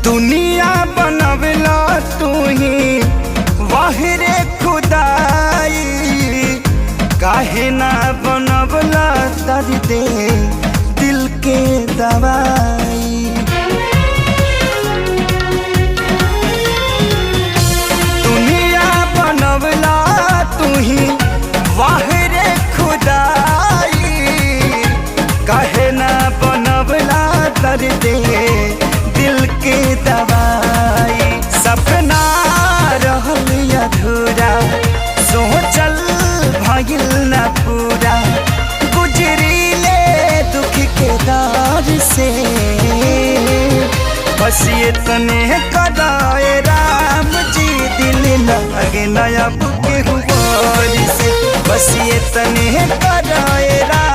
दुनिया बनवला तू ही वाहिरे खुदाई, काहे ना बनवला दर्द दिल के दवाई। दुनिया बनवला तू ही वाहिरे खुदाई, काहे ना बनवला दर्द दिल के दवाई। सपना रहल अधूरा सोचल भइल न पूरा, गुजरीले दुख के दौर से बस ये तने कदाए राम जी, दिल लगे नया बुके हुआ से बस ये तने कदाए राम